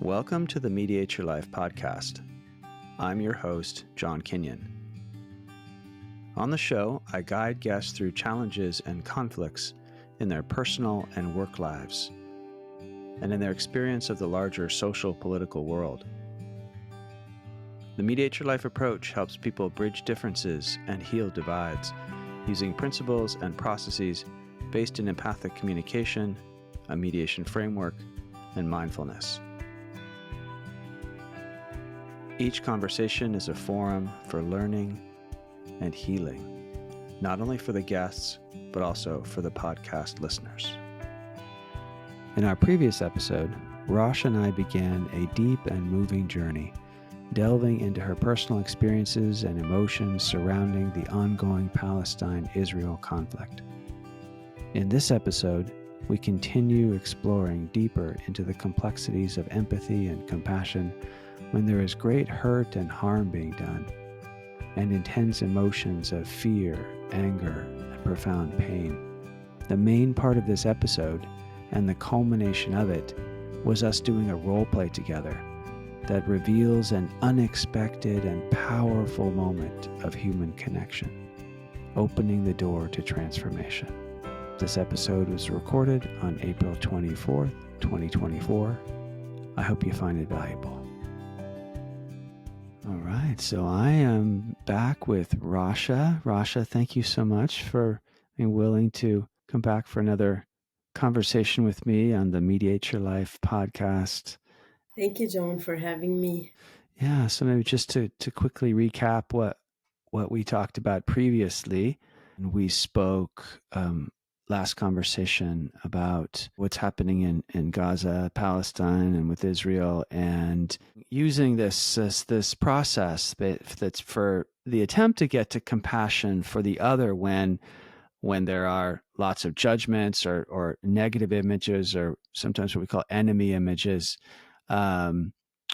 Welcome to the Mediate Your Life podcast. I'm your host, John Kenyon. On the show, I guide guests through challenges and conflicts in their personal and work lives, and in their experience of the larger social political world. The Mediate Your Life approach helps people bridge differences and heal divides using principles and processes based in empathic communication, a mediation framework, and mindfulness. Each conversation is a forum for learning and healing, not only for the guests, but also for the podcast listeners. In our previous episode, Rasha and I began a deep and moving journey, delving into her personal experiences and emotions surrounding the ongoing Palestine-Israel conflict. In this episode, we continue exploring deeper into the complexities of empathy and compassion when there is great hurt and harm being done, and intense emotions of fear, anger, and profound pain. The main part of this episode, and the culmination of it, was us doing a role play together that reveals an unexpected and powerful moment of human connection, opening the door to transformation. This episode was recorded on April 24th, 2024. I hope you find it valuable. All right, so I am back with Rasha. Rasha, thank you so much for being willing to come back for another conversation with me on the Mediate Your Life podcast. Thank you, John, for having me. Yeah, so maybe just to quickly recap what we talked about previously. We spoke last conversation about what's happening in Gaza, Palestine, and with Israel, and using this process that's for the attempt to get to compassion for the other when there are lots of judgments or negative images, or sometimes what we call enemy images,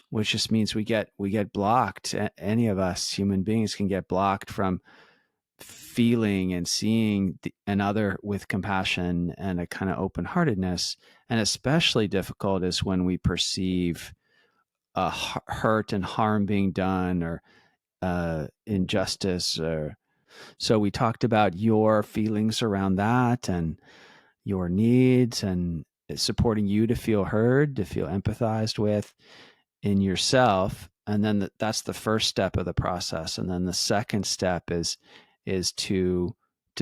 which just means we get blocked. Any of us human beings can get blocked from feeling and seeing another with compassion and a kind of open-heartedness. And especially difficult is when we perceive hurt and harm being done, or injustice. So we talked about your feelings around that and your needs, and supporting you to feel heard, to feel empathized with in yourself. And then that's the first step of the process. And then the second step is to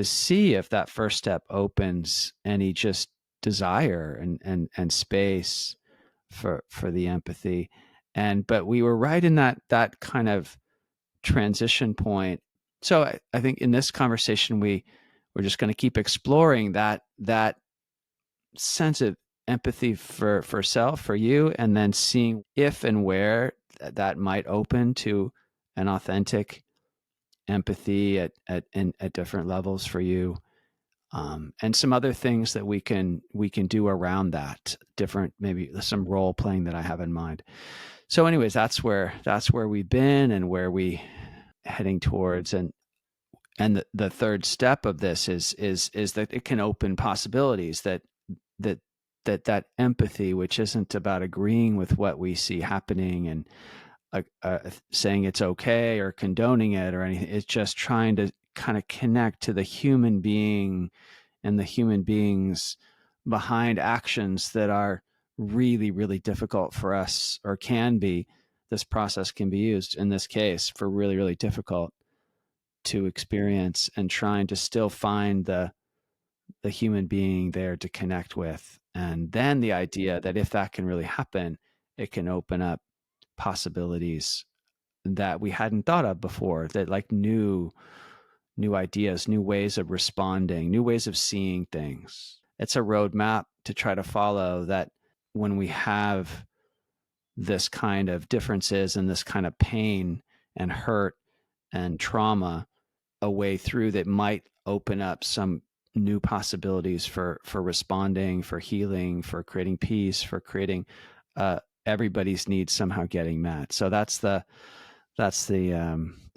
see if that first step opens any just desire and space for the empathy. But we were right in that kind of transition point. So I think in this conversation, we're just going to keep exploring that sense of empathy for self, for you, and then seeing if and where that might open to an authentic empathy at different levels for you, and some other things that we can do around that, different, maybe some role playing that I have in mind. So anyways, that's where we've been and where we heading towards. And the third step of this is that it can open possibilities, that empathy, which isn't about agreeing with what we see happening and saying it's okay or condoning it or anything. It's just trying to kind of connect to the human being and the human beings behind actions that are really, really difficult for us, or can be. This process can be used in this case for really, really difficult to experience, and trying to still find the human being there to connect with. And then the idea that if that can really happen, it can open up possibilities that we hadn't thought of before, that like new ideas, new ways of responding, new ways of seeing things. It's a roadmap to try to follow, that when we have this kind of differences and this kind of pain and hurt and trauma, a way through that might open up some new possibilities for responding, for healing, for creating peace, for creating everybody's needs somehow getting met. So that's the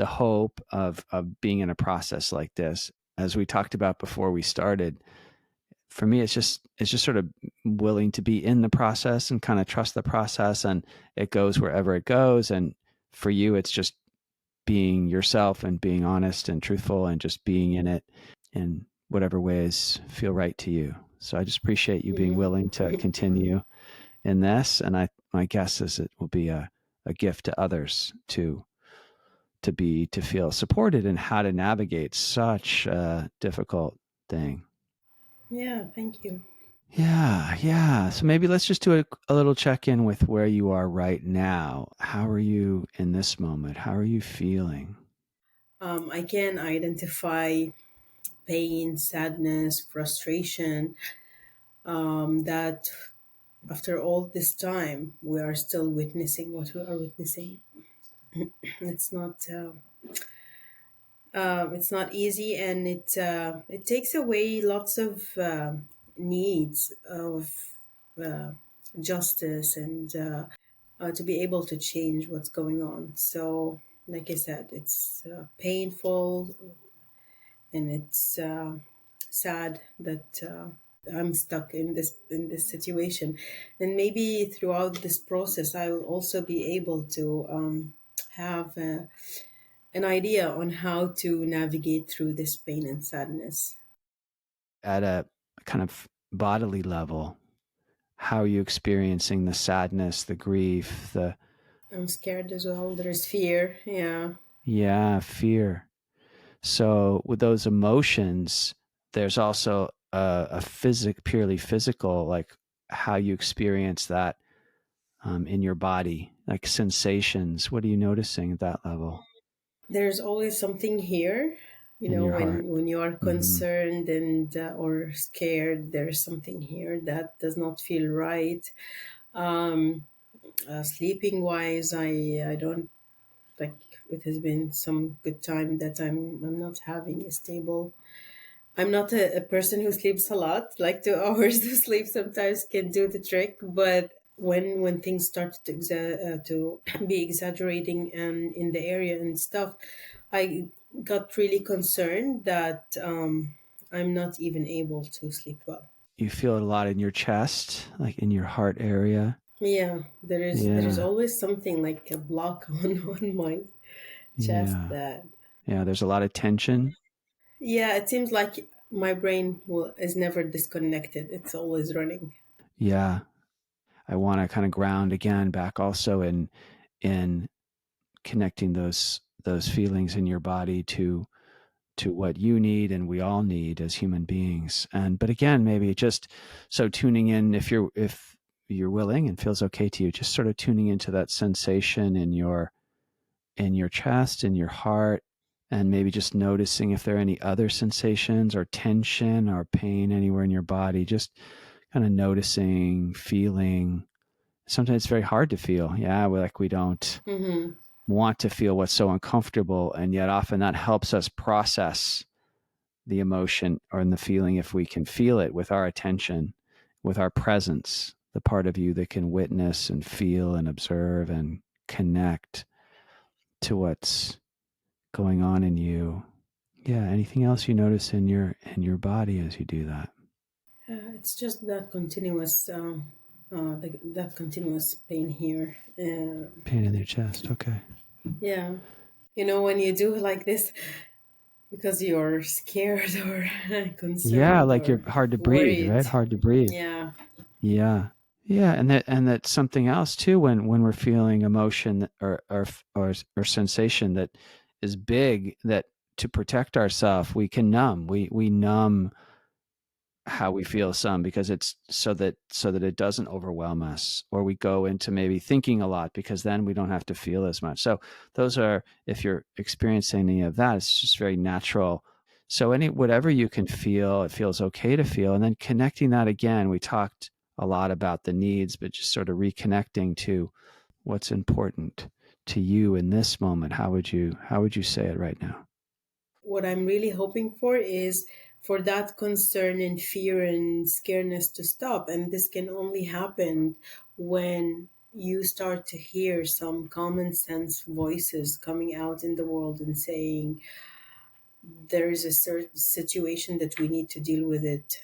hope of being in a process like this. As we talked about before we started, for me, it's just sort of willing to be in the process and kind of trust the process, and it goes wherever it goes. And for you, it's just being yourself and being honest and truthful and just being in it in whatever ways feel right to you. So I just appreciate you being Hmm. willing to continue in this. And my guess is it will be a gift to others to feel supported in how to navigate such a difficult thing. Yeah, thank you. Yeah, yeah. So maybe let's just do a little check in with where you are right now. How are you in this moment? How are you feeling? I can identify pain, sadness, frustration. That after all this time, we are still witnessing what we are witnessing. It's not. It's not easy, and it takes away lots of needs of uh, justice and to be able to change what's going on. So, like I said, it's painful, and it's sad that I'm stuck in this situation. And maybe throughout this process, I will also be able to have an idea on how to navigate through this pain and sadness. At a kind of bodily level, how are you experiencing the sadness, the grief, the I'm scared as well. There's fear. Yeah. yeah, fear? So with those emotions, there's also purely physical, like how you experience that in your body, like sensations. What are you noticing at that level There's always something here. You in know, your heart? when you are Mm-hmm. concerned and or scared, there's something here that does not feel right. Sleeping wise, I don't like. It has been some good time that I'm not having a stable. I'm not a person who sleeps a lot. Like 2 hours of sleep sometimes can do the trick, but when things start to be exaggerating and in the area and stuff, I got really concerned that I'm not even able to sleep well. You feel it a lot in your chest, like in your heart area. Yeah, there is Yeah, always something like a block on my chest yeah, that. yeah. There's a lot of tension. Yeah, it seems like my brain is never disconnected. It's always running. Yeah, I want to kind of ground again back also in connecting those feelings in your body to what you need and we all need as human beings. And but again, maybe just so tuning in, if you're willing and feels okay to you, just sort of tuning into that sensation in your chest, in your heart, and maybe just noticing if there are any other sensations or tension or pain anywhere in your body. Just kind of noticing, feeling. Sometimes it's very hard to feel. Yeah, we don't Mm-hmm. want to feel what's so uncomfortable, and yet often that helps us process the emotion or in the feeling if we can feel it with our attention, with our presence, the part of you that can witness and feel and observe and connect to what's going on in you. Yeah, anything else you notice in your body as you do that? It's just that continuous, that continuous pain here. Pain in your chest. Okay. Yeah, you know when you do like this because you're scared or Yeah, concerned like you're or hard to breathe, worried. right? Hard to breathe. Yeah. Yeah. Yeah, and that's something else too when we're feeling emotion or sensation that is big, that to protect ourselves we can numb. We numb how we feel some because it's so that it doesn't overwhelm us, or we go into maybe thinking a lot because then we don't have to feel as much. So those are, if you're experiencing any of that, it's just very natural. So any whatever you can feel, it feels okay to feel. And then connecting that again, we talked a lot about the needs, but just sort of reconnecting to what's important to you in this moment. How would you say it right now? What I'm really hoping for is for that concern and fear and scaredness to stop. And this can only happen when you start to hear some common sense voices coming out in the world and saying, there is a certain situation that we need to deal with it.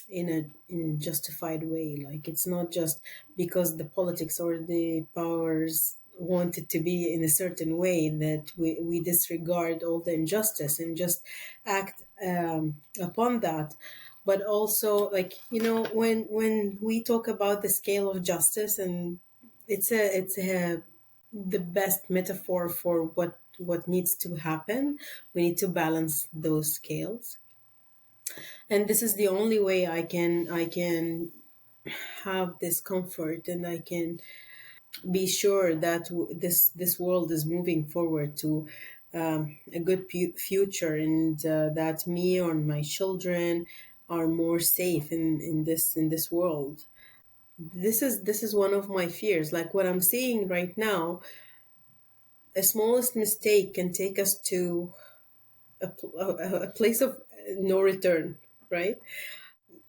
in a justified way. Like, it's not just because the politics or the powers want it to be in a certain way that we disregard all the injustice and just act upon that. But also, like, when we talk about the scale of justice, and it's a the best metaphor for what needs to happen. We need to balance those scales, and this is the only way I can have this comfort, and I can be sure that this world is moving forward to a good future, and that me or my children are more safe in this world. This is one of my fears. Like, what I'm seeing right now, a smallest mistake can take us to a place of no return, right?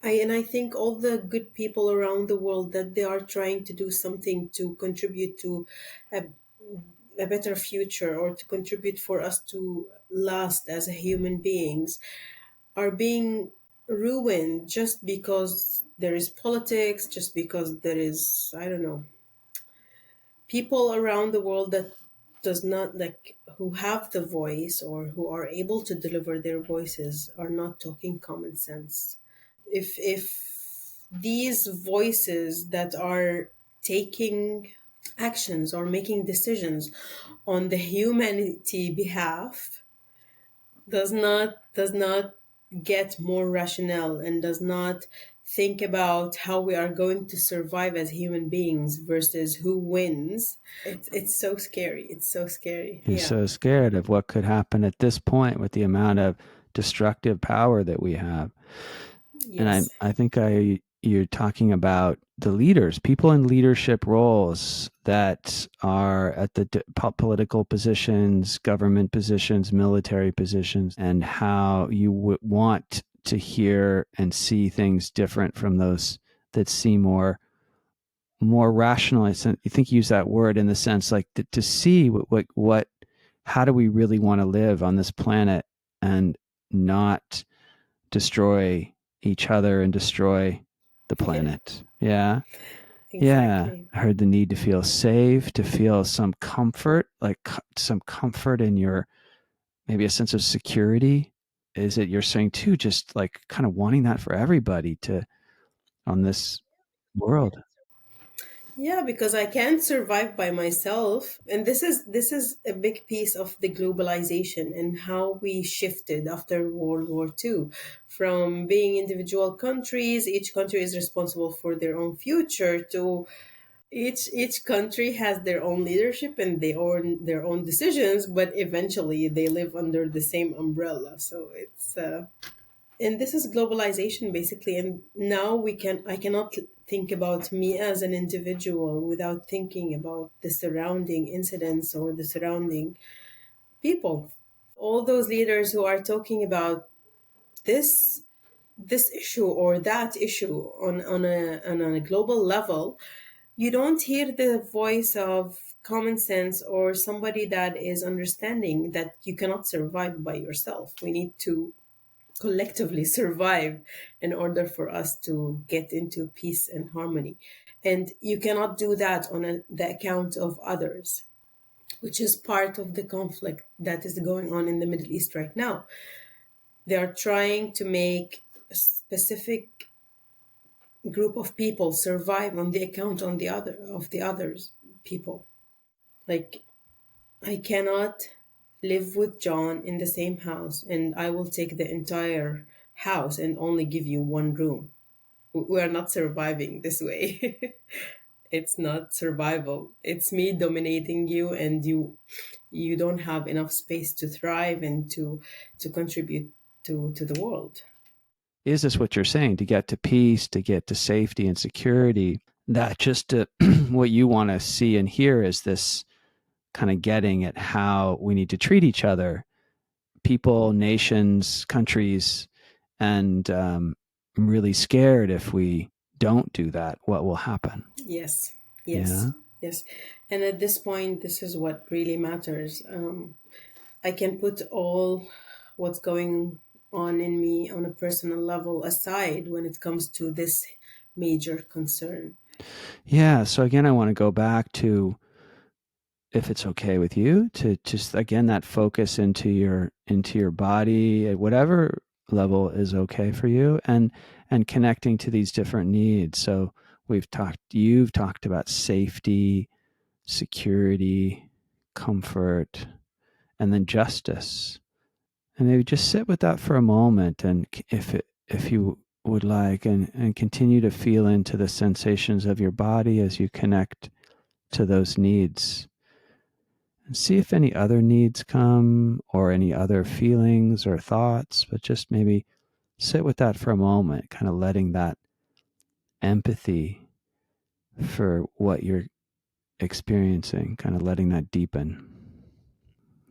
And I think all the good people around the world, that they are trying to do something to contribute to a, a better future, or to contribute for us to last as human beings, are being ruined just because there is politics, just because there is, I don't know, people around the world that does not, like, who have the voice or who are able to deliver their voices, are not talking common sense. If these voices that are taking actions or making decisions on the humanity behalf does not get more rational, and does not think about how we are going to survive as human beings versus who wins, it's so scary. It's so scary. You're Yeah. so scared of what could happen at this point with the amount of destructive power that we have. And Yes. I think you're talking about the leaders, people in leadership roles that are at the political positions, government positions, military positions, and how you would want to hear and see things different from those that seem more rational. I think you use that word in the sense like to see what how do we really want to live on this planet and not destroy each other and destroy the Yeah, planet. Yeah. Yeah. exactly. I heard the need to feel safe, to feel some comfort, like some comfort in your, maybe a sense of security. Is it you're saying too, just like kind of wanting that for everybody to on this world? Yeah, because I can't survive by myself. And this is a big piece of the globalization and how we shifted after World War II, from being individual countries, each country is responsible for their own future, to each country has their own leadership and their own decisions, but eventually they live under the same umbrella. So it's and this is globalization basically. And now I cannot think about me as an individual without thinking about the surrounding incidents or the surrounding people. All those leaders who are talking about this this issue or that issue on a global level, you don't hear the voice of common sense or somebody that is understanding that you cannot survive by yourself. We need to collectively survive in order for us to get into peace and harmony. And you cannot do that on the account of others, which is part of the conflict that is going on in the Middle East right now. They are trying to make a specific group of people survive on the account on the other of the others people. Like, I cannot live with John in the same house, and I will take the entire house and only give you one room. We are not surviving this way. It's not survival. It's me dominating you, and you don't have enough space to thrive and to contribute to the world. Is this what you're saying? To get to peace, to get to safety and security, that just what you want to see and hear is this kind of getting at how we need to treat each other, people, nations, countries, and I'm really scared if we don't do that, what will happen? Yes, yes, Yeah. yes. And at this point, this is what really matters. I can put all what's going on in me on a personal level aside when it comes to this major concern. Yeah. So again, I want to go back to, if it's okay with you, to just again that focus into your body at whatever level is okay for you, and connecting to these different needs. So you've talked about safety, security, comfort, and then justice. And maybe just sit with that for a moment, and if you would like, and continue to feel into the sensations of your body as you connect to those needs, and see if any other needs come or any other feelings or thoughts. But just maybe sit with that for a moment, kind of letting that empathy for what you're experiencing, kind of letting that deepen.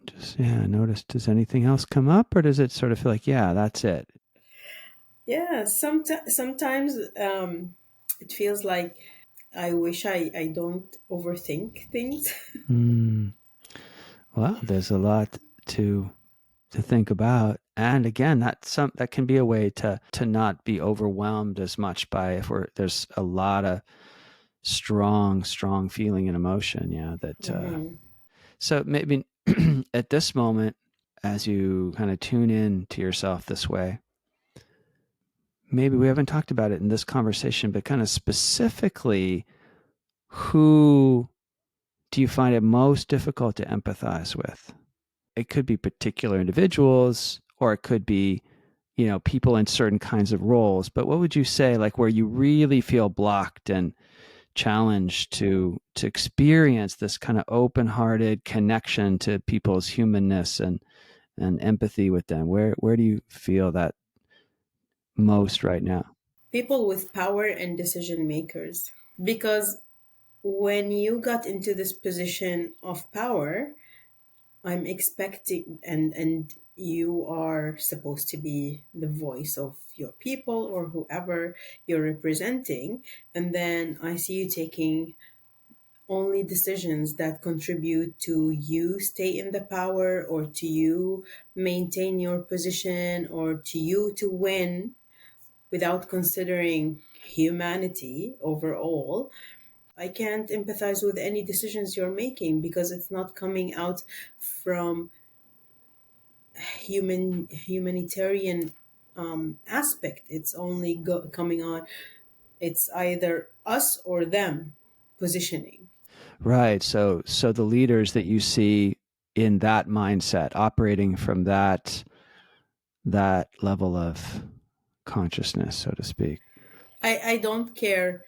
Just, yeah, notice, does anything else come up, or does it sort of feel like, yeah, that's it? Yeah, sometimes it feels like I wish I don't overthink things. Mm. Well, there's a lot to think about. And again, that can be a way to not be overwhelmed as much by, if there's a lot of strong feeling and emotion. Yeah. That, Hmm. so maybe at this moment, as you kind of tune in to yourself this way, maybe we haven't talked about it in this conversation, but kind of specifically, who do you find it most difficult to empathize with? It could be particular individuals, or it could be, people in certain kinds of roles. But what would you say, like, where you really feel blocked and challenged to experience this kind of open-hearted connection to people's humanness and empathy with them? Where do you feel that most right now? People with power and decision makers. Because when you got into this position of power, I'm expecting, and you are supposed to be the voice of your people or whoever you're representing. And then I see you taking only decisions that contribute to you stay in the power, or to you maintain your position, or to you to win, without considering humanity overall. I can't empathize with any decisions you're making because it's not coming out from humanitarian aspect. It's only coming on. It's either us or them positioning. Right. So the leaders that you see in that mindset, operating from that level of consciousness, so to speak. I don't care,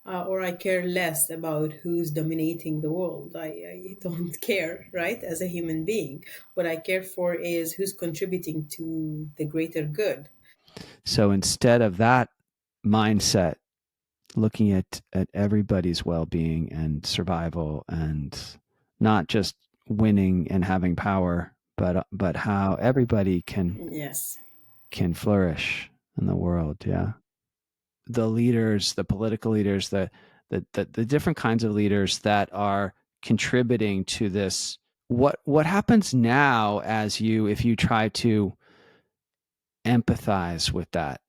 or I care less about who's dominating the world. I don't care, right? As a human being, what I care for is who's contributing to the greater good. So instead of that mindset, looking at everybody's well-being and survival, and not just winning and having power, but how everybody Yes. can flourish in the world. Yeah. The leaders, the political leaders, the different kinds of leaders that are contributing to this. What happens now, as you if you try to empathize with that,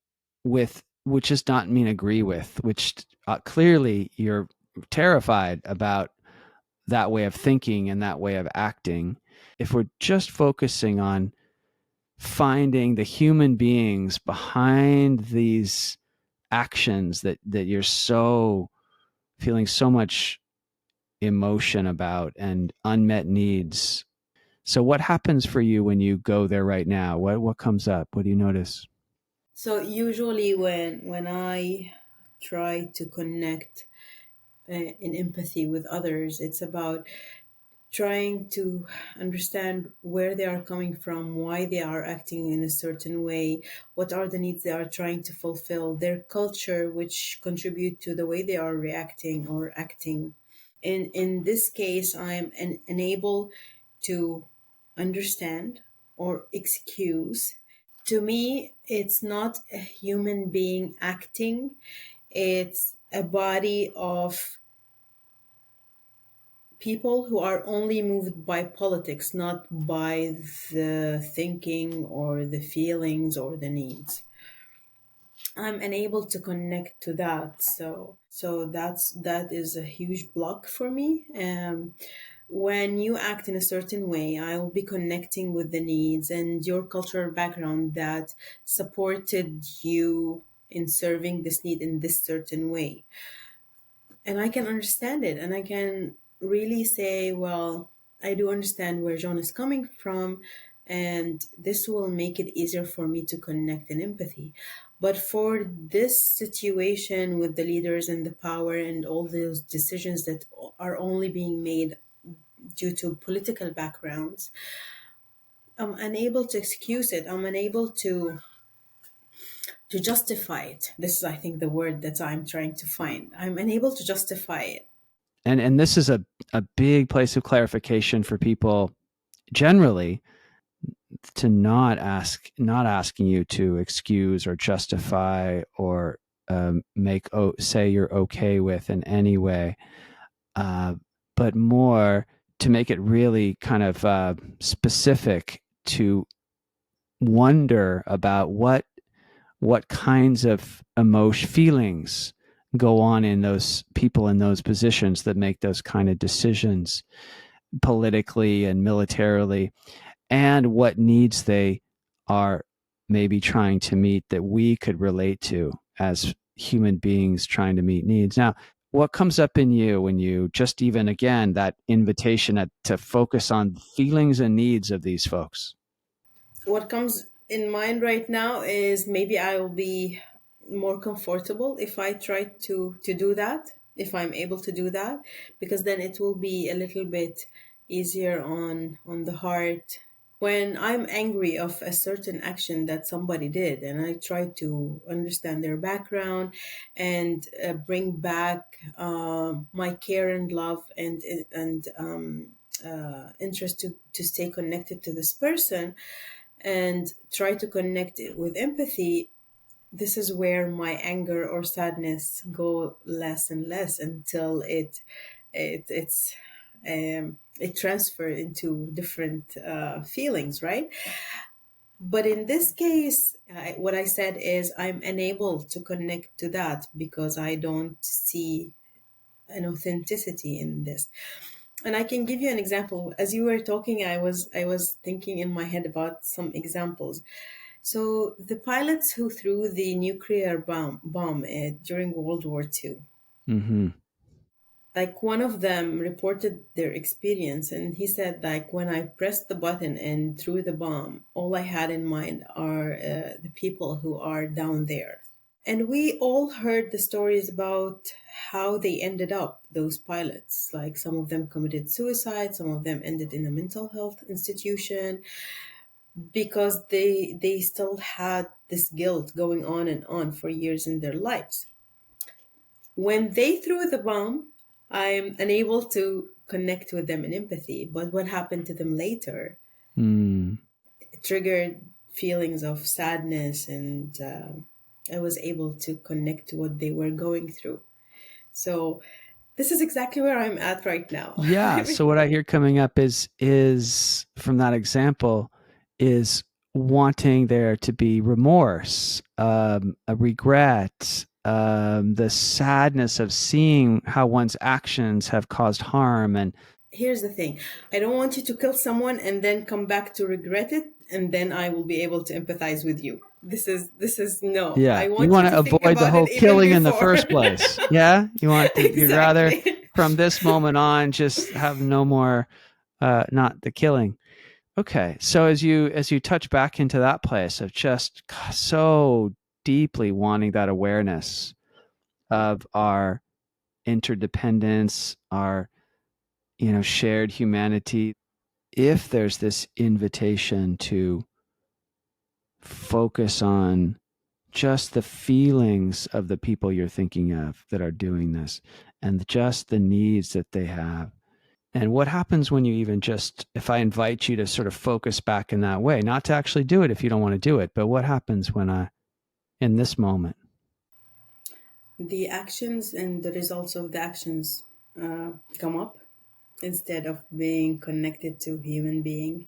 with which does not mean agree with, which clearly you're terrified about that way of thinking and that way of acting. If we're just focusing on finding the human beings behind these actions that you're so feeling so much emotion about and unmet needs. So what happens for you when you go there right now? What comes up? What do you notice? So usually when I try to connect in empathy with others, it's about trying to understand where they are coming from, why they are acting in a certain way, what are the needs they are trying to fulfill, their culture, which contribute to the way they are reacting or acting. In this case, I'm unable to understand or excuse. To me, it's not a human being acting, it's a body of people who are only moved by politics, not by the thinking or the feelings or the needs. I'm unable to connect to that. That is a huge block for me. When you act in a certain way, I will be connecting with the needs and your cultural background that supported you in serving this need in this certain way. And I can understand it, and I can really say, well, I do understand where John is coming from, and this will make it easier for me to connect and empathy. But for this situation with the leaders and the power and all those decisions that are only being made due to political backgrounds, I'm unable to excuse it. I'm unable to justify it. This is, I think, the word that I'm trying to find. I'm unable to justify it. And this is a big place of clarification for people generally, to not asking you to excuse or justify or say you're okay with in any way, uh, but more to make it really kind of specific, to wonder about what kinds of emotion feelings go on in those people in those positions that make those kind of decisions politically and militarily, and what needs they are maybe trying to meet that we could relate to as human beings trying to meet needs. Now, what comes up in you when you just, even again, that invitation to focus on feelings and needs of these folks? What comes in mind right now is maybe I will be more comfortable if I try to do that, if I'm able to do that, because then it will be a little bit easier on the heart. When I'm angry of a certain action that somebody did, and I try to understand their background and bring back my care and love and interest to stay connected to this person, and try to connect it with empathy, this is where my anger or sadness go less and less until it transfer into different feelings, right? But in this case, what I said is I'm unable to connect to that because I don't see an authenticity in this. And I can give you an example. As you were talking, I was thinking in my head about some examples. So the pilots who threw the nuclear bomb during World War II, Mm-hmm. like one of them reported their experience, and he said, like, when I pressed the button and threw the bomb, all I had in mind are the people who are down there. And we all heard the stories about how they ended up, those pilots. Like some of them committed suicide, some of them ended in a mental health institution because they still had this guilt going on and on for years in their lives. When they threw the bomb, I'm unable to connect with them in empathy. But what happened to them later Mm. triggered feelings of sadness, and I was able to connect to what they were going through. So this is exactly where I'm at right now. Yeah. So what I hear coming up is from that example is wanting there to be remorse, a regret, the sadness of seeing how one's actions have caused harm, and Here's the thing, I don't want you to kill someone and then come back to regret it, and then I will be able to empathize with you. This is no, yeah, I you want you want to to think avoid the about it whole even killing in the before. first place. Yeah, you'd rather Exactly. from this moment on just have no more, not the killing. Okay, so as you touch back into that place of just so deeply wanting that awareness of our interdependence, our shared humanity, if there's this invitation to focus on just the feelings of the people you're thinking of that are doing this, and just the needs that they have. And what happens when you even just, if I invite you to sort of focus back in that way, not to actually do it if you don't want to do it, but what happens when in this moment? The actions and the results of the actions come up. Instead of being connected to human being,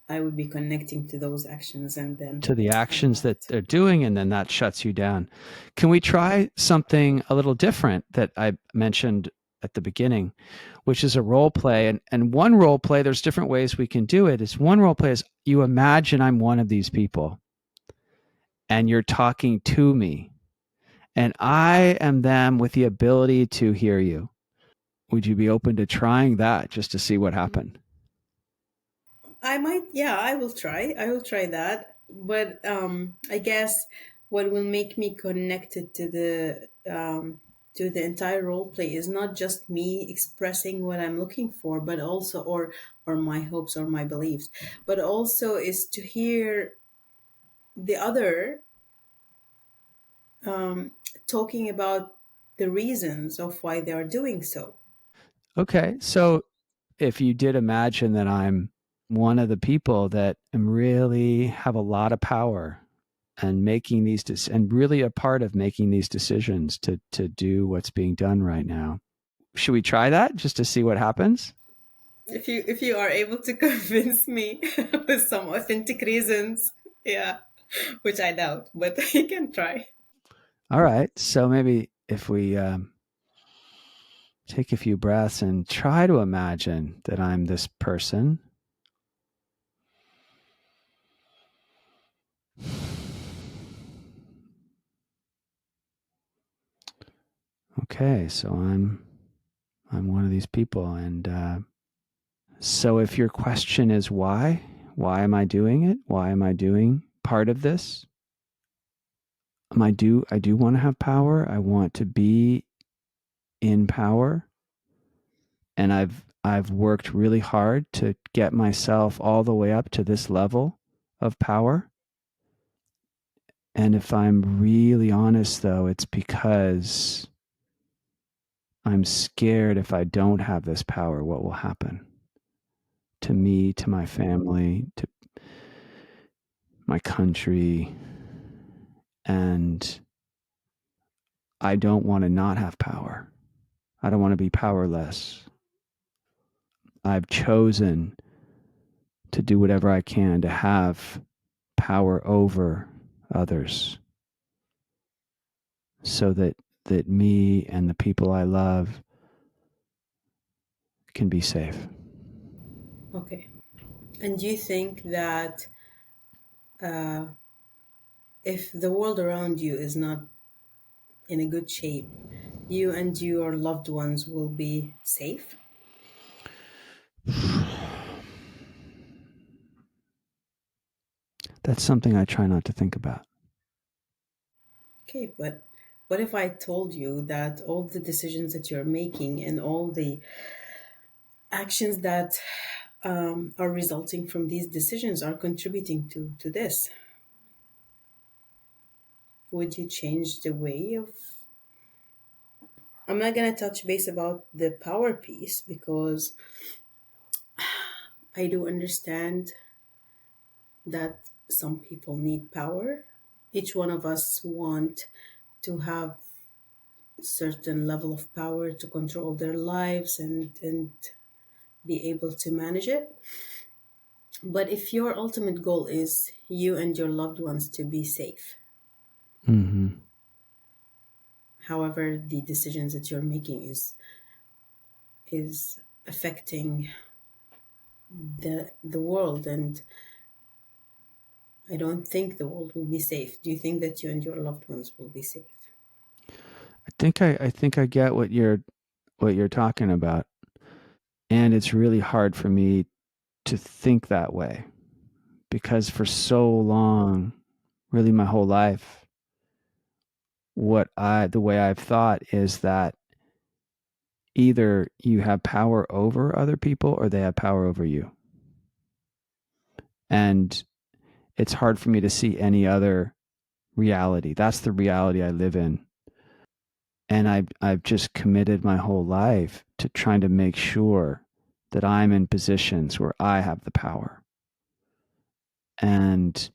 I would be connecting to those actions and then to the actions that react. they're doing, and then that shuts you down. Can we try something a little different that I mentioned at the beginning, which is a role play? And one role play, there's different ways we can do it. Is one role play is you imagine I'm one of these people and you're talking to me, and I am them with the ability to hear you. Would you be open to trying that just to see what happened? I might, yeah, I will try. I will try that. But I guess what will make me connected to the entire role play is not just me expressing what I'm looking for, but also or my hopes or my beliefs, but also is to hear the other talking about the reasons of why they are doing so. Okay. So if you did imagine that I'm one of the people that am really have a lot of power and making these and really a part of making these decisions to do what's being done right now. Should we try that just to see what happens? If you are able to convince me with some authentic reasons, yeah, which I doubt, but you can try. All right. So maybe if we take a few breaths and try to imagine that I'm this person. Okay, so I'm one of these people, and so if your question is why am I doing it? Why am I doing part of this? I do want to have power. I want to be in power, and I've worked really hard to get myself all the way up to this level of power. And if I'm really honest though, it's because I'm scared if I don't have this power, what will happen to me, to my family, to my country. And I don't want to not have power. I don't want to be powerless. I've chosen to do whatever I can to have power over others so that me and the people I love can be safe. Okay. And do you think that if the world around you is not in a good shape, you and your loved ones will be safe? That's something I try not to think about. Okay, but what if I told you that all the decisions that you're making and all the actions that are resulting from these decisions are contributing to this? Would you change the way of? I'm not going to touch base about the power piece because I do understand that some people need power. Each one of us want to have certain level of power to control their lives and be able to manage it. But if your ultimate goal is you and your loved ones to be safe, Mm-hmm. however the decisions that you're making is affecting the world, and I don't think the world will be safe. Do you think that you and your loved ones will be safe? I think I get what you're talking about. And it's really hard for me to think that way because for so long, really my whole life, the way I've thought is that either you have power over other people or they have power over you. And it's hard for me to see any other reality. That's the reality I live in. And I've just committed my whole life to trying to make sure that I'm in positions where I have the power. And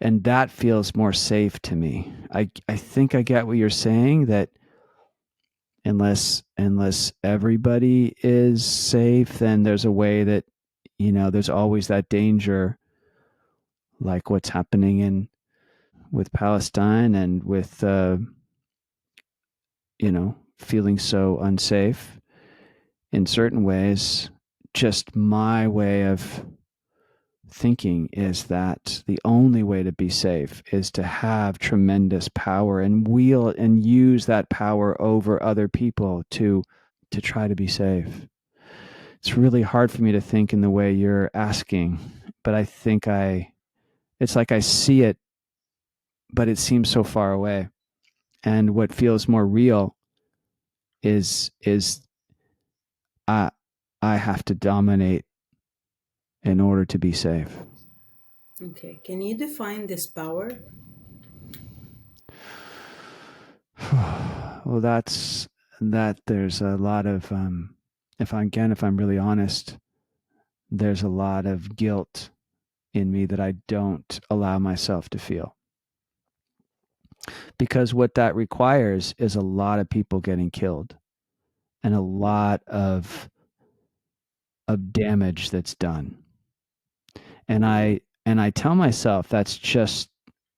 that feels more safe to me. I think I get what you're saying, that unless everybody is safe, then there's a way that, there's always that danger, like what's happening in with Palestine, and with feeling so unsafe in certain ways. Just my way of thinking is that the only way to be safe is to have tremendous power and wield and use that power over other people to try to be safe. It's really hard for me to think in the way you're asking, but I think it's like I see it, but it seems so far away. And what feels more real is I I have to dominate in order to be safe. Okay, can you define this power? Well, that's that. There's a lot of if I'm really honest, there's a lot of guilt in me that I don't allow myself to feel, because what that requires is a lot of people getting killed and a lot of damage that's done. And I tell myself that's just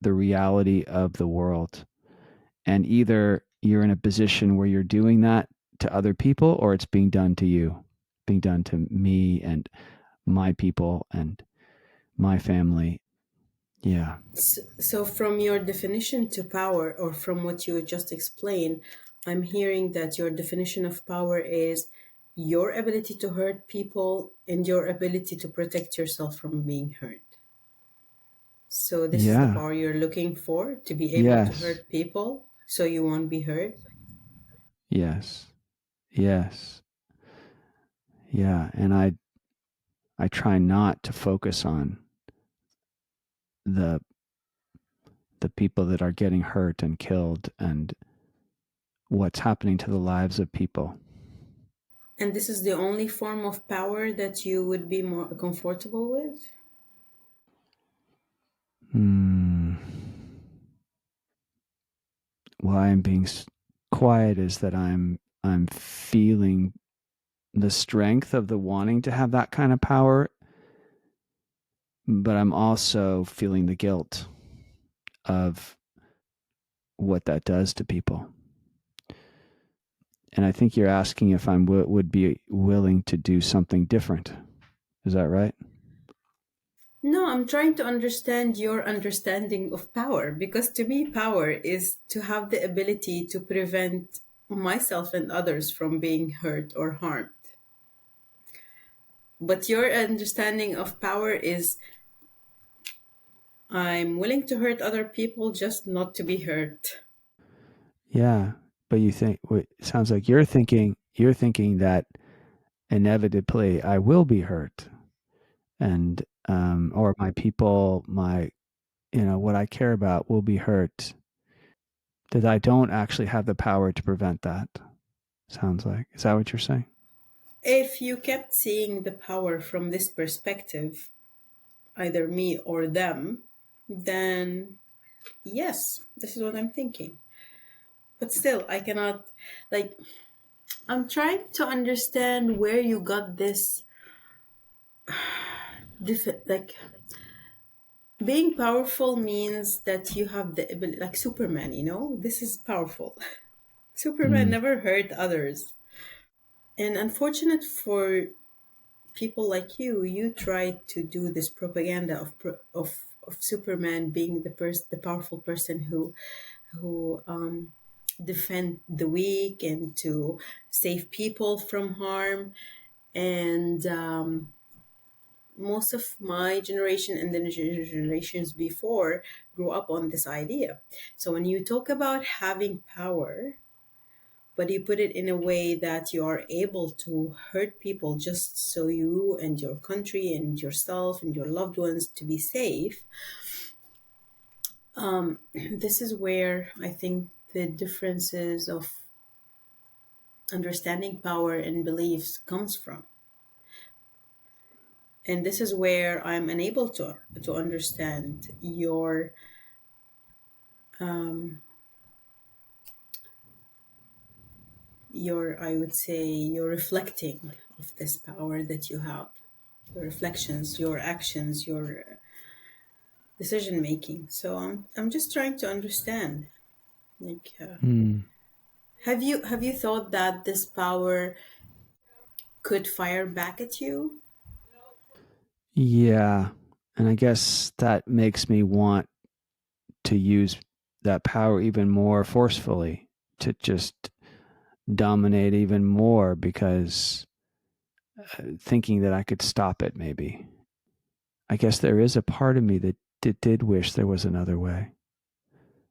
the reality of the world. And either you're in a position where you're doing that to other people, or it's being done to you, being done to me and my people and my family. Yeah. So, from your definition to power, or from what you just explained, I'm hearing that your definition of power is your ability to hurt people and your ability to protect yourself from being hurt. So, this is the Yeah. power you're looking for, to be able to Yes. hurt people so you won't be hurt. Yes. Yes. Yeah. And I try not to focus on the the people that are getting hurt and killed and what's happening to the lives of people. And this is the only form of power that you would be more comfortable with? Hmm. Why I'm being quiet is that I'm feeling the strength of the wanting to have that kind of power, but I'm also feeling the guilt of what that does to people. And I think you're asking if I would be willing to do something different. Is that right? No, I'm trying to understand your understanding of power, because to me, power is to have the ability to prevent myself and others from being hurt or harmed. But your understanding of power is I'm willing to hurt other people just not to be hurt. Yeah, but you think it sounds like you're thinking that inevitably I will be hurt, and or my people, my what I care about will be hurt. That I don't actually have the power to prevent that. Sounds like, is that what you're saying? If you kept seeing the power from this perspective, either me or them, then yes, this is what I'm thinking. But still, I cannot, like, I'm trying to understand where you got this like, being powerful means that you have the ability, like Superman, this is powerful. Superman Mm. never hurt others. And unfortunate for people like you try to do this propaganda of Superman being the powerful person who defend the weak and to save people from harm. And most of my generation and the generations before grew up on this idea. So when you talk about having power, but you put it in a way that you are able to hurt people just so you and your country and yourself and your loved ones to be safe, this is where I think the differences of understanding power and beliefs comes from. And this is where I'm unable to understand you're, I would say, you're reflecting of this power that you have, your reflections, your actions, your decision making. So I'm just trying to understand. Like, Mm. have you thought that this power could fire back at you? Yeah. And I guess that makes me want to use that power even more forcefully, to just dominate even more, because thinking that I could stop it, maybe. I guess there is a part of me that did wish there was another way,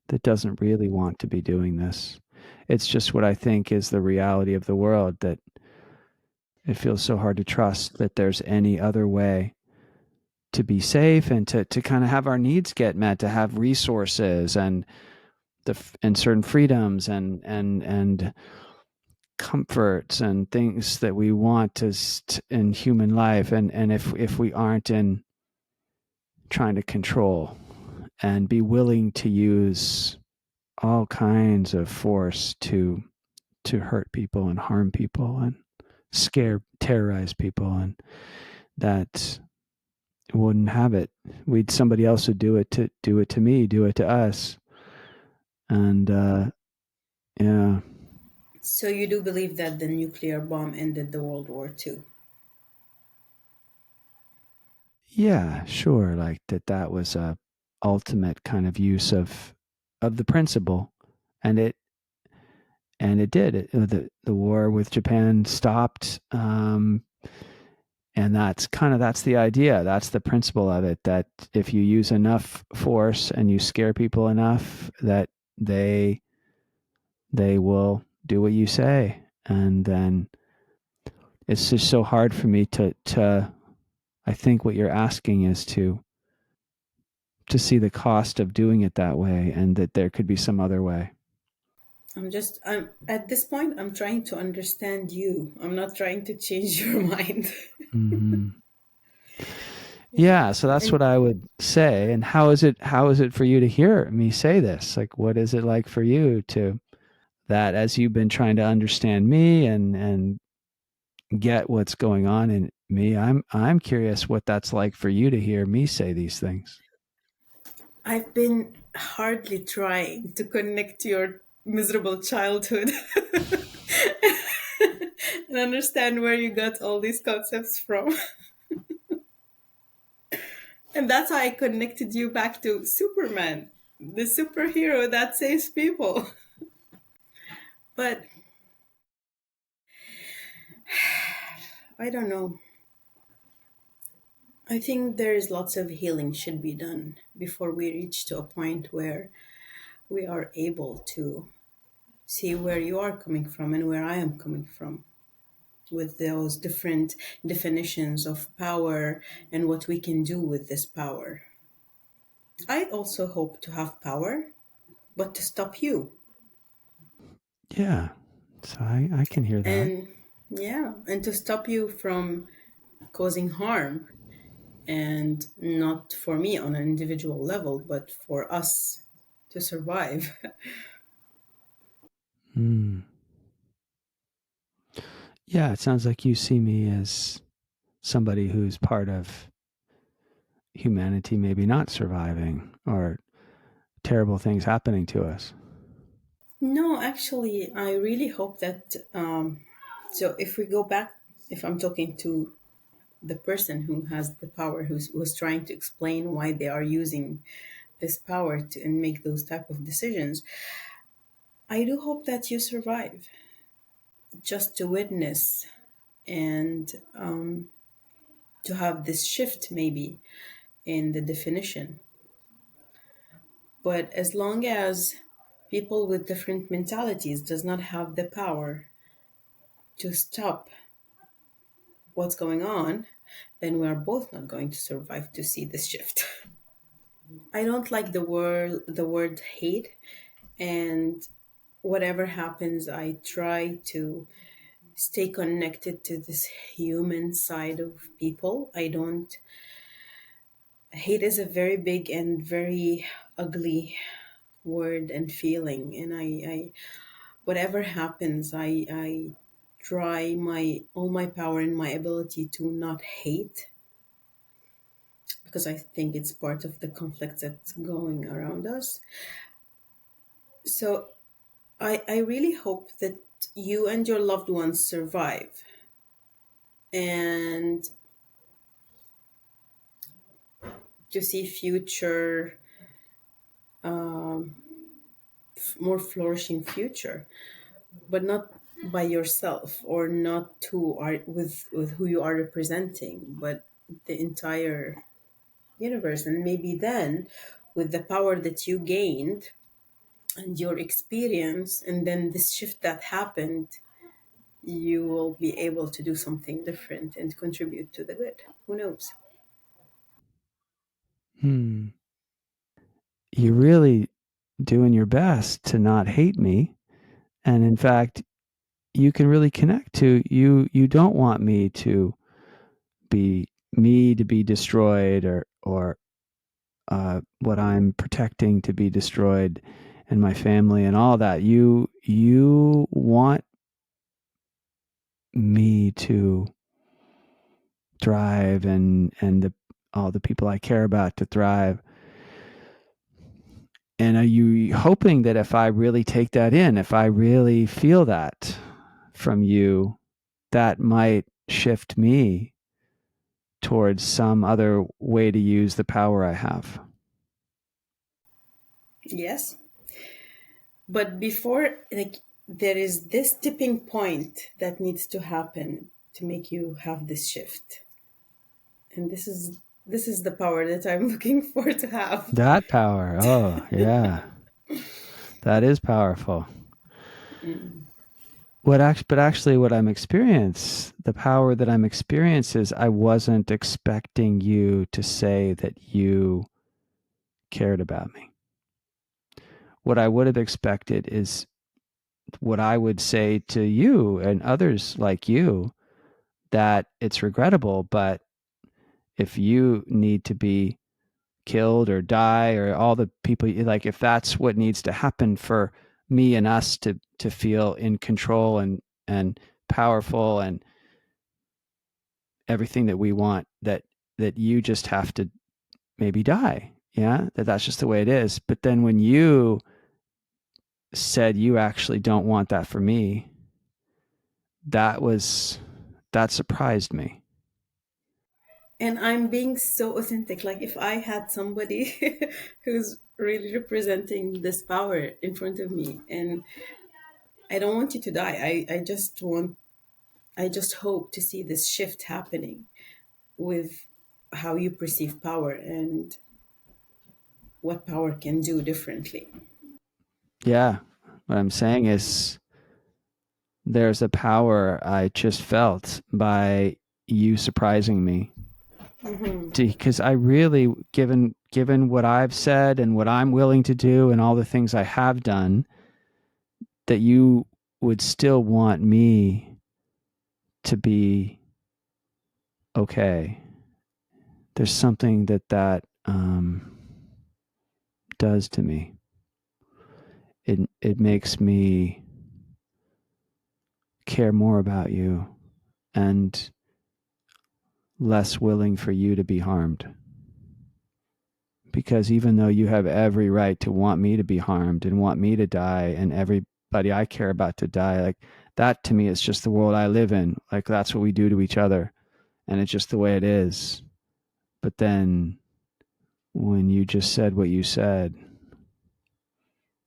that doesn't really want to be doing this. It's just what I think is the reality of the world, that it feels so hard to trust that there's any other way to be safe and to kind of have our needs get met, to have resources and and certain freedoms and comforts and things that we want in human life. And if we aren't in trying to control and be willing to use all kinds of force to hurt people and harm people and terrorize people, and that wouldn't have it. We'd Somebody else would do it to me, do it to us. And yeah. So you do believe that the nuclear bomb ended the World War II? Yeah, sure. Like that was a ultimate kind of use of the principle. And it did. The war with Japan stopped. And that's the idea. That's the principle of it. That if you use enough force and you scare people enough, that they they will do what you say. And then it's just so hard for me to I think what you're asking is to see the cost of doing it that way, and that there could be some other way. I'm at this point, I'm trying to understand you. I'm not trying to change your mind. Hmm. Yeah, so that's And what I would say. And how is it for you to hear me say this? Like, what is it like for you to, that as you've been trying to understand me and get what's going on in me, I'm curious what that's like for you to hear me say these things. I've been hardly trying to connect to your miserable childhood and understand where you got all these concepts from. And that's how I connected you back to Superman, the superhero that saves people. But I don't know. I think there is lots of healing should be done before we reach to a point where we are able to see where you are coming from and where I am coming from, with those different definitions of power and what we can do with this power. I also hope to have power, but to stop you. Yeah. So I can hear that. And yeah, and to stop you from causing harm, and not for me on an individual level, but for us to survive. Mm. Yeah, it sounds like you see me as somebody who's part of humanity maybe not surviving, or terrible things happening to us. No, actually, I really hope that. So if we go back, if I'm talking to the person who has the power, who's trying to explain why they are using this power to and make those type of decisions, I do hope that you survive, just to witness and to have this shift maybe in the definition. But as long as people with different mentalities does not have the power to stop what's going on, then we are both not going to survive to see this shift. I don't like the word hate, and whatever happens, I try to stay connected to this human side of people. I don't Hate is a very big and very ugly word and feeling, and whatever happens, I try my all my power and my ability to not hate, because I think it's part of the conflict that's going around us. So I really hope that you and your loved ones survive, and to see future, more flourishing future, but not by yourself, or not to are with who you are representing, but the entire universe. And maybe then, with the power that you gained and your experience, and then this shift that happened, you will be able to do something different and contribute to the good. Who knows? Hmm. You're really doing your best to not hate me. And in fact, you can really connect to you don't want me to be destroyed, or what I'm protecting to be destroyed, and my family and all that. You want me to thrive, and the all the people I care about to thrive. And are you hoping that if I really take that in, if I really feel that from you, that might shift me towards some other way to use the power I have? Yes, but before, like, there is this tipping point that needs to happen to make you have this shift, and this is the power that I'm looking for to have. That power. Oh, yeah. That is powerful. But actually, what the power that I'm experiencing is I wasn't expecting you to say that you cared about me. What I would have expected is what I would say to you and others like you, that it's regrettable, but if you need to be killed or die, or all the people, like, if that's what needs to happen for me and us to feel in control and powerful and everything that we want, that you just have to maybe die. Yeah, that's just the way it is. But then when you said you actually don't want that for me, that was that surprised me. And I'm being so authentic. Like, if I had somebody who's really representing this power in front of me, and I don't want you to die. I just hope to see this shift happening with how you perceive power and what power can do differently. Yeah, what I'm saying is there's a power I just felt by you surprising me, because I really, given what I've said and what I'm willing to do and all the things I have done, that you would still want me to be okay. There's something that does to me. It makes me care more about you and less willing for you to be harmed. Because even though you have every right to want me to be harmed and want me to die and everybody I care about to die, like, that to me is just the world I live in. Like, that's what we do to each other, and it's just the way it is. But then when you just said what you said,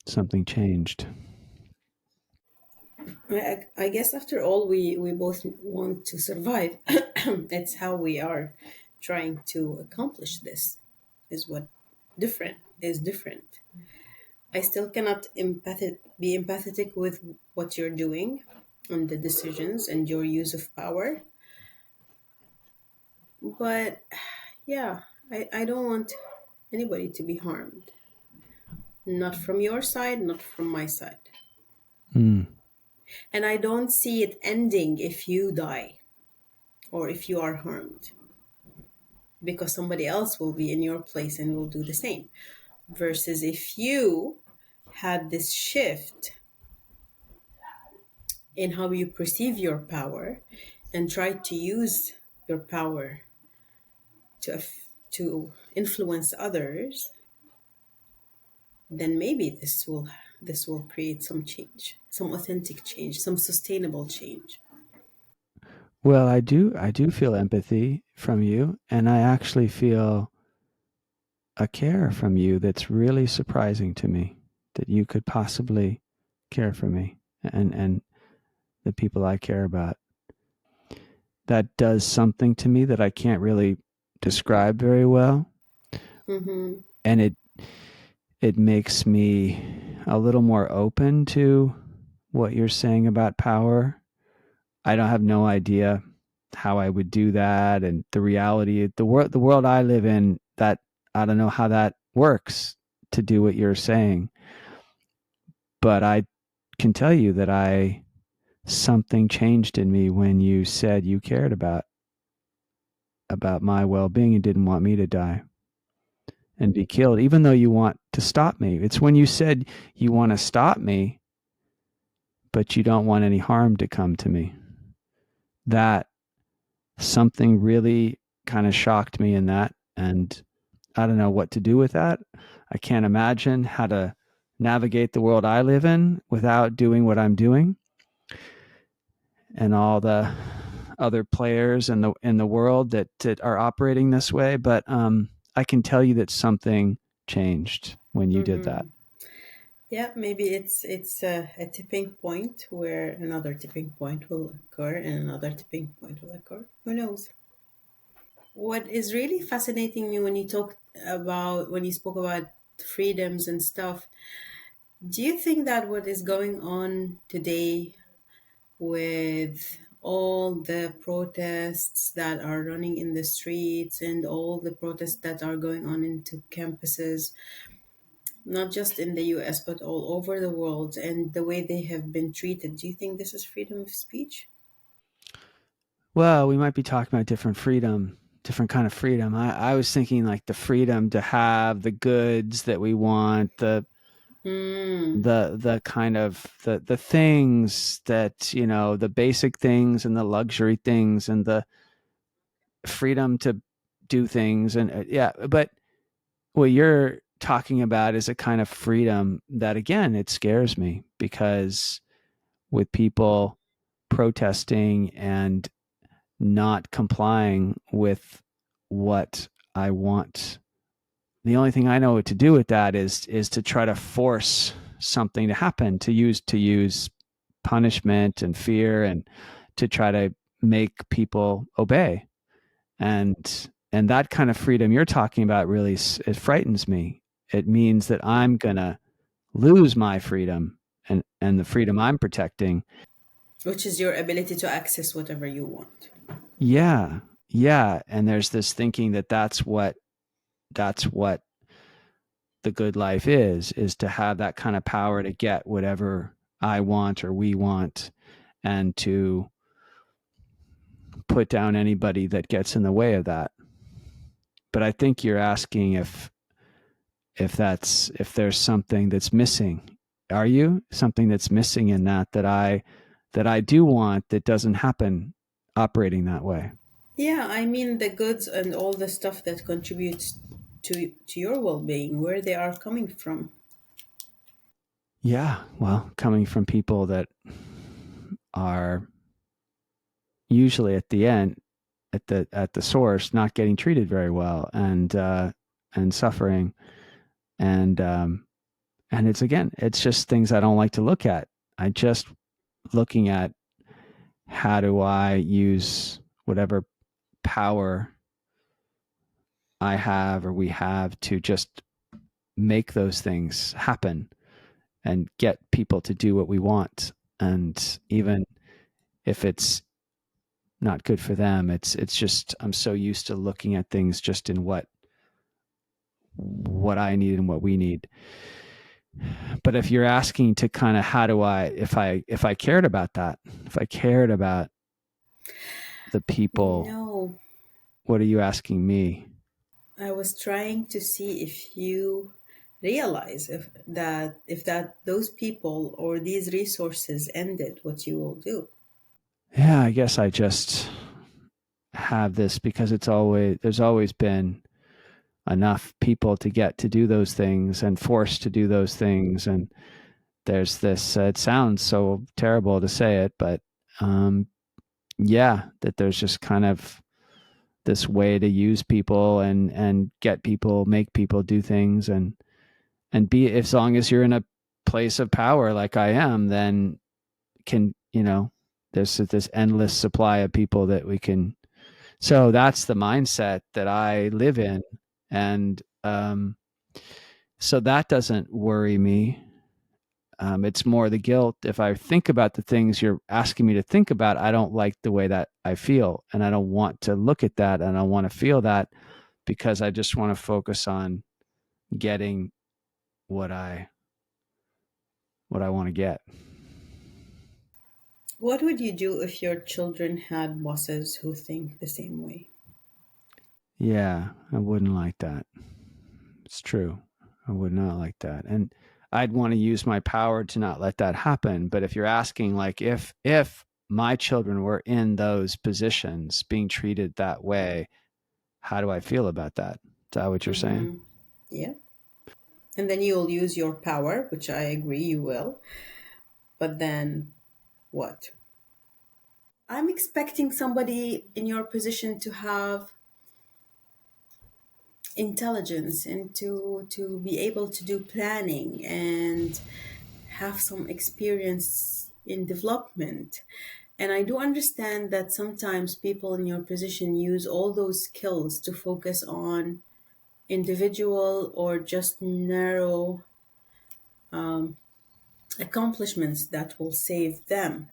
something changed. I guess after all, we both want to survive. It's how we are trying to accomplish this, is what different is different. I still cannot be empathetic with what you're doing and the decisions and your use of power. But yeah, I don't want anybody to be harmed. Not from your side, not from my side. Mm. And I don't see it ending if you die or if you are harmed, because somebody else will be in your place and will do the same. Versus if you had this shift, in how you perceive your power and try to use your power to influence others, then maybe this will create some change, some authentic change, some sustainable change. Well, I do feel empathy from you, and I actually feel a care from you that's really surprising to me, that you could possibly care for me and the people I care about. That does something to me that I can't really describe very well, Mm-hmm. and it makes me a little more open to what you're saying about power. I don't have no idea how I would do that, and the reality, the world I live in, that I don't know how that works to do what you're saying. But I can tell you that I something changed in me when you said you cared about my well-being and didn't want me to die and be killed, even though you want to stop me. It's when you said you want to stop me, but you don't want any harm to come to me, that something really kind of shocked me in that. And I don't know what to do with that. I can't imagine how to navigate the world I live in without doing what I'm doing, and all the other players in the world that are operating this way. But I can tell you that something changed when you did that. Mm-hmm. Yeah, maybe it's a tipping point where another tipping point will occur and another tipping point will occur. Who knows? What is really fascinating me when you spoke about freedoms and stuff, do you think that what is going on today with all the protests that are running in the streets and all the protests that are going on into campuses, not just in the US, but all over the world, and the way they have been treated, do you think this is freedom of speech? Well, we might be talking about different kind of freedom. I was thinking like the freedom to have the goods that we want, Hmm. the kind of the things that, the basic things and the luxury things and the freedom to do things. And yeah, but what you're talking about is a kind of freedom that, again, it scares me, because with people protesting and not complying with what I want, the only thing I know what to do with that is to try to force something to happen, to use punishment and fear, and to try to make people obey. And that kind of freedom you're talking about, really, it frightens me. It means that I'm gonna lose my freedom, and the freedom I'm protecting. Which is your ability to access whatever you want. Yeah, yeah. And there's this thinking that that's what the good life is to have that kind of power to get whatever I want or we want, and to put down anybody that gets in the way of that. But I think you're asking if there's something that's missing. Are you something that's missing in that I do want, that doesn't happen operating that way? Yeah, I mean the goods and all the stuff that contributes to your well-being, where they are coming from. Yeah, well, coming from people that are usually at the end, at the source, not getting treated very well, and suffering, and it's, again, it's just things I don't like to look at. I just looking at how do I use whatever power I have or we have to just make those things happen and get people to do what we want. And even if it's not good for them, it's just, I'm so used to looking at things just in what I need and what we need. But if you're asking to kind of how do I, if I cared about that, if I cared about the people, No, what are you asking me? I was trying to see if you realize if those people or these resources ended, what you will do. Yeah, I guess I just have this because there's always been enough people to get to do those things and forced to do those things. And there's this, it sounds so terrible to say it, but um, yeah, that there's just kind of this way to use people and get people, make people do things and be, as long as you're in a place of power like I am, then can, there's this endless supply of people that we can. So that's the mindset that I live in. And so that doesn't worry me. It's more the guilt. If I think about the things you're asking me to think about, I don't like the way that I feel. And I don't want to look at that. And I want to feel that because I just want to focus on getting what I want to get. What would you do if your children had bosses who think the same way? Yeah, I wouldn't like that. It's true. I would not like that. And I'd want to use my power to not let that happen. But if you're asking like if my children were in those positions being treated that way, how do I feel about that? Is that what you're saying? Mm-hmm. Yeah. And then you'll use your power, which I agree you will. But then what? I'm expecting somebody in your position to have intelligence and to be able to do planning and have some experience in development. And I do understand that sometimes people in your position use all those skills to focus on individual or just narrow accomplishments that will save them.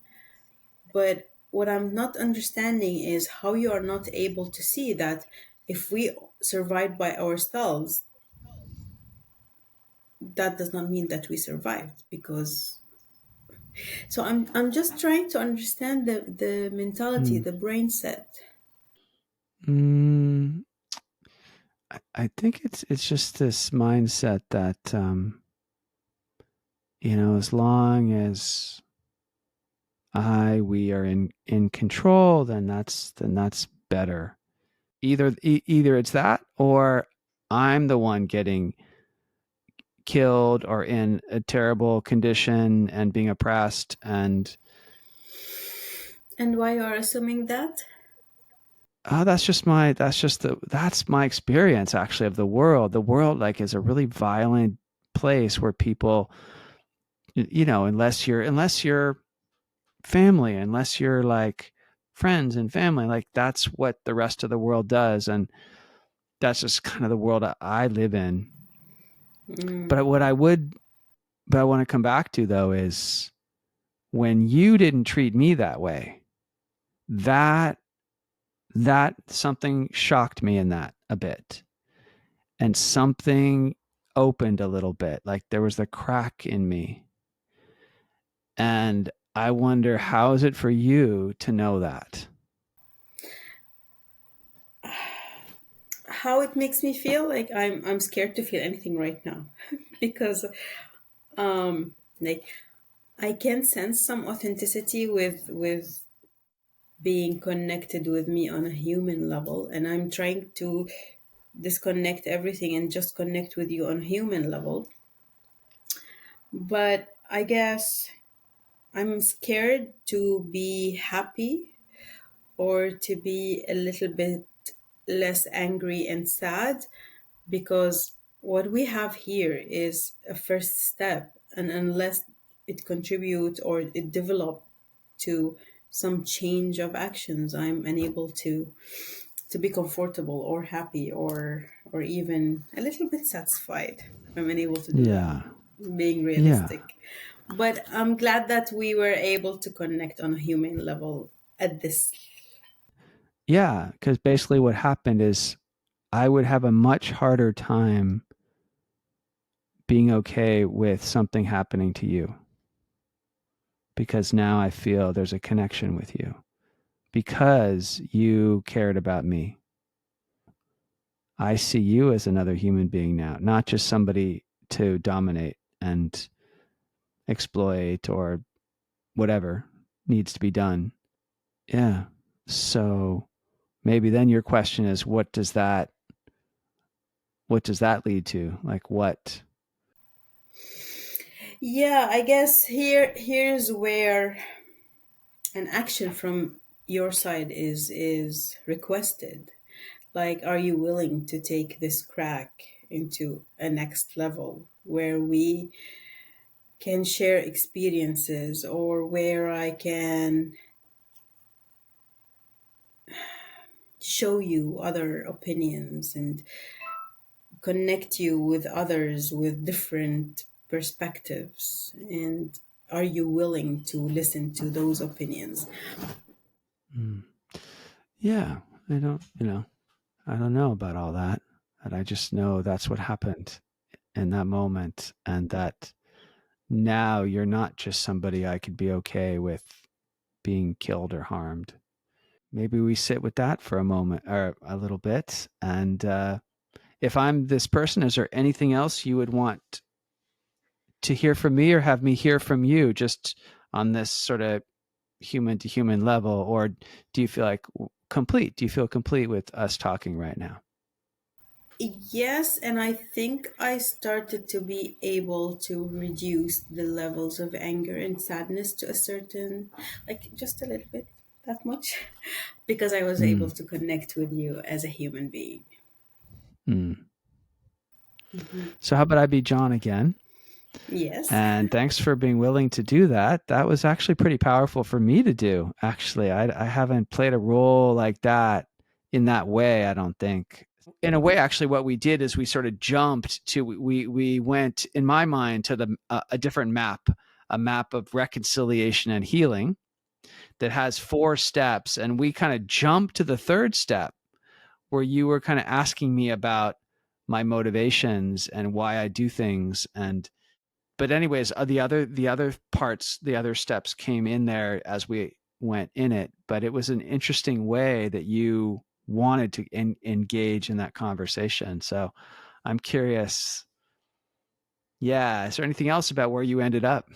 But what I'm not understanding is how you are not able to see that if we survived by ourselves, that does not mean that we survived. Because so I'm just trying to understand the mentality, Mm. the brain set. Mm, I think it's just this mindset that as long as we are in control, then that's better. Either it's that or I'm the one getting killed or in a terrible condition and being oppressed. And And why you are assuming that? that's my experience actually of the world. The world like is a really violent place where people, unless you're family, unless you're like friends and family, like that's what the rest of the world does. And that's just kind of the world I live in. Mm. But but I want to come back to though is when you didn't treat me that way, that something shocked me in that a bit, and something opened a little bit, like there was a crack in me. And I wonder, how is it for you to know that? How it makes me feel like I'm scared to feel anything right now because like I can sense some authenticity with being connected with me on a human level, and I'm trying to disconnect everything and just connect with you on a human level. But I guess I'm scared to be happy or to be a little bit less angry and sad, because what we have here is a first step, and unless it contributes or it develop to some change of actions, I'm unable to be comfortable or happy or even a little bit satisfied. I'm unable to do that, Yeah. being Yeah. realistic. But I'm glad that we were able to connect on a human level at this. Yeah. Because basically, what happened is I would have a much harder time being okay with something happening to you because now I feel there's a connection with you because you cared about me. I see you as another human being now, not just somebody to dominate and exploit or whatever needs to be done. Yeah. So maybe then your question is what does that lead to? Like what? Yeah, I guess here's where an action from your side is requested. Like, are you willing to take this crack into a next level where we can share experiences, or where I can show you other opinions and connect you with others with different perspectives? And are you willing to listen to those opinions? Hmm. Yeah, I don't, I don't know about all that. And I just know that's what happened in that moment, and that now you're not just somebody I could be okay with being killed or harmed. Maybe we sit with that for a moment or a little bit. And if I'm this person, is there anything else you would want to hear from me or have me hear from you just on this sort of human to human level? Or do you feel like complete? Do you feel complete with us talking right now? Yes, and I think I started to be able to reduce the levels of anger and sadness to a certain, like just a little bit, that much, because I was able Mm. to connect with you as a human being. Mm. Mhm. So, how about I be John again? Yes. And thanks for being willing to do that. That was actually pretty powerful for me to do. Actually, I haven't played a role like that in that way, I don't think. In a way, actually, what we did is we sort of jumped to, we went, in my mind, to a different map, a map of reconciliation and healing that has 4 steps. And we kind of jumped to the third step where you were kind of asking me about my motivations and why I do things. And but anyways, the other parts, the other steps came in there as we went in it. But it was an interesting way that you wanted to engage in that conversation. So I'm curious. Yeah, is there anything else about where you ended up?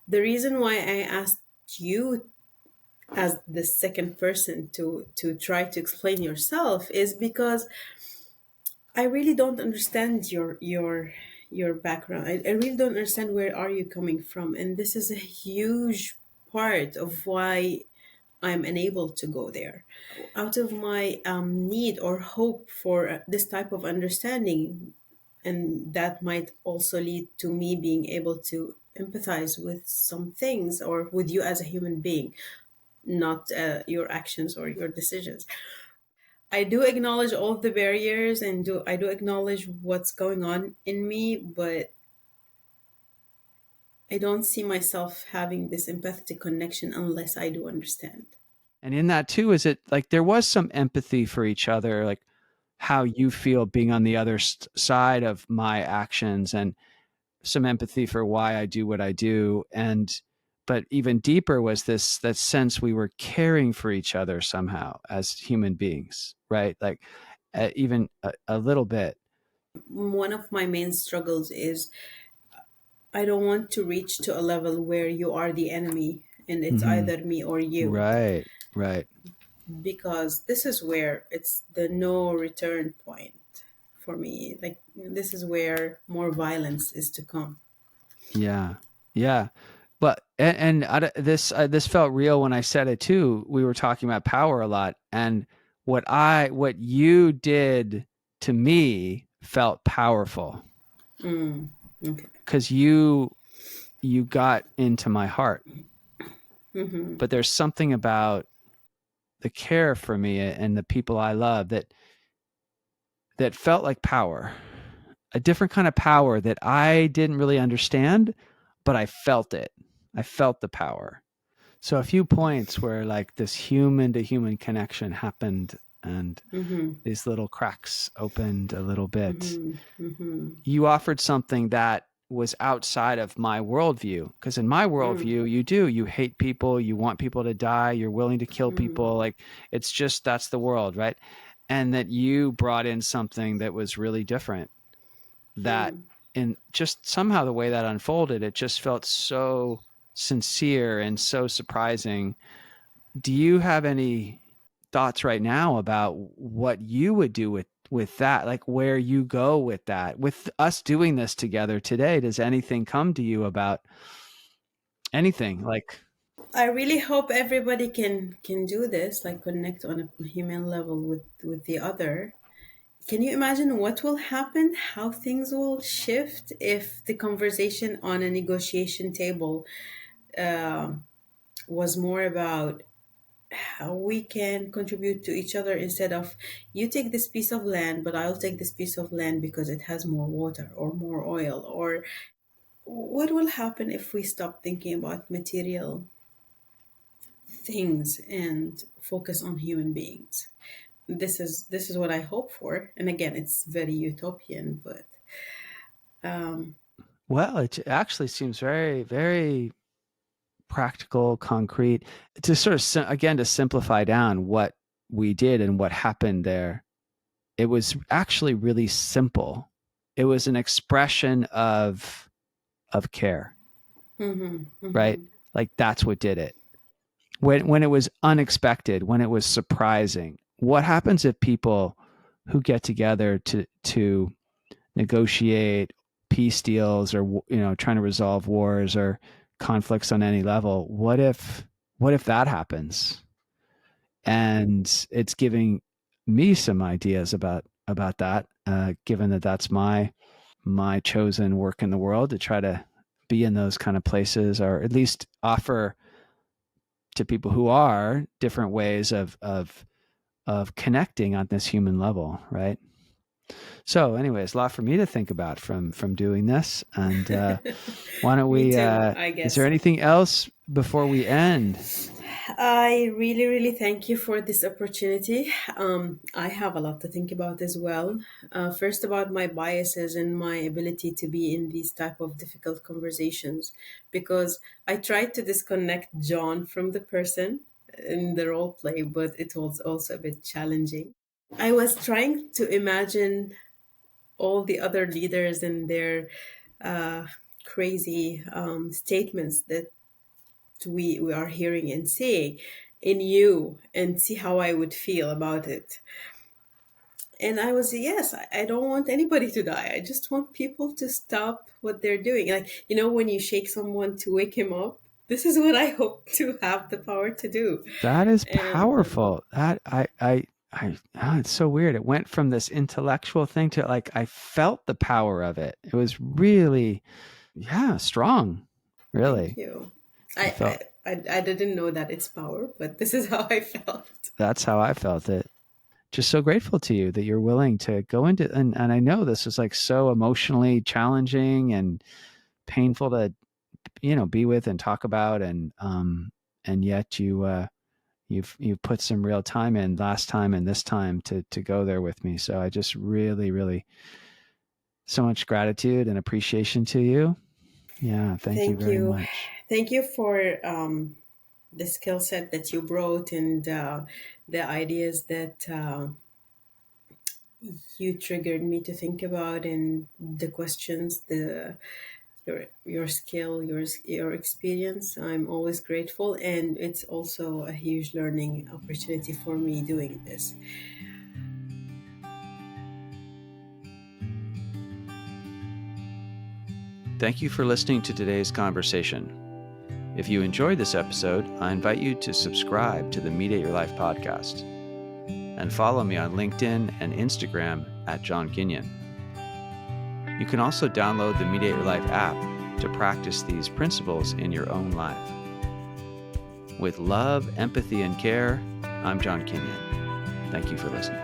The reason why I asked you as the second person to try to explain yourself is because I really don't understand your background. I really don't understand where are you coming from, and this is a huge part of why I'm unable to go there. Out of my need or hope for this type of understanding, and that might also lead to me being able to empathize with some things or with you as a human being, not your actions or your decisions. I do acknowledge all of the barriers, and do I do acknowledge what's going on in me, but I don't see myself having this empathetic connection unless I do understand. And in that too, is it like there was some empathy for each other, like how you feel being on the other side of my actions, and some empathy for why I do what I do. And but even deeper was this that sense we were caring for each other somehow as human beings, right? Like even a little bit. One of my main struggles is I don't want to reach to a level where you are the enemy and it's Hmm. either me or you, Right, right. because this is where it's the no return point for me. Like, this is where more violence is to come. Yeah, yeah. But this felt real when I said it too. We were talking about power a lot, and what you did to me felt powerful Mm, okay. because you got into my heart. But there's something about the care for me and the people I love that felt like power, a different kind of power that I didn't really understand, but I felt it. I felt the power. So a few points where like this human to human connection happened and Mm-hmm. these little cracks opened a little bit. Mm-hmm. Mm-hmm. You offered something that was outside of my worldview. Because in my Mm, worldview, you hate people, you want people to die, you're willing to kill people. Like it's just that's the world, right? And that you brought in something that was really different. That mm. and just somehow the way that unfolded, it just felt so sincere and so surprising. Do you have any thoughts right now about what you would do with that, like where you go with that, with us doing this together today? Does anything come to you about anything like? I really hope everybody can do this, like connect on a human level with the other. Can you imagine what will happen? How things will shift if the conversation on a negotiation table was more about how we can contribute to each other instead of you take this piece of land, but I'll take this piece of land because it has more water or more oil? Or what will happen if we stop thinking about material things and focus on human beings? This is what I hope for. And again, it's very utopian, but Well, it actually seems very, very practical, concrete. To sort of again to simplify down what we did and what happened there, it was actually really simple. It was an expression of care, mm-hmm, right? mm-hmm. Like that's what did it. When it was unexpected, when it was surprising. What happens if people who get together to negotiate peace deals, or trying to resolve wars or conflicts on any level, what if that happens? And it's giving me some ideas about that, given that that's my chosen work in the world, to try to be in those kind of places, or at least offer to people who are different ways of connecting on this human level, right? So, anyways, a lot for me to think about from doing this. And why don't Me we? too, I Is there guess. anything else before we end? I really, really thank you for this opportunity. I have a lot to think about as well. First, about my biases and my ability to be in these type of difficult conversations, because I tried to disconnect John from the person in the role play, but it was also a bit challenging. I was trying to imagine all the other leaders and their uh, crazy statements that we are hearing and seeing in you, and see how I would feel about it. And I was, yes, I don't want anybody to die. I just want people to stop what they're doing. Like, when you shake someone to wake him up, this is what I hope to have the power to do. That is And powerful. That it's so weird. It went from this intellectual thing to, like, I felt the power of it. It was really, yeah, strong. thank Really, you. I I, felt. I didn't know that it's power, but this is how I felt. That's how I felt it. Just so grateful to you that you're willing to go into, and I know this is like so emotionally challenging and painful to be with and talk about, and yet you've put some real time in, last time and this time, to go there with me. So I just really, really, so much gratitude and appreciation to you. Yeah, thank you Thank very you. much. Thank you for the skill set that you brought, and the ideas that you triggered me to think about, and the questions, your skill, your experience. I'm always grateful, and it's also a huge learning opportunity for me doing this. Thank you for listening to today's conversation. If you enjoyed this episode, I invite you to subscribe to the Mediate Your Life podcast and follow me on LinkedIn and Instagram at John Kenyon. You can also download the Mediate Your Life app to practice these principles in your own life. With love, empathy, and care, I'm John Kenyon. Thank you for listening.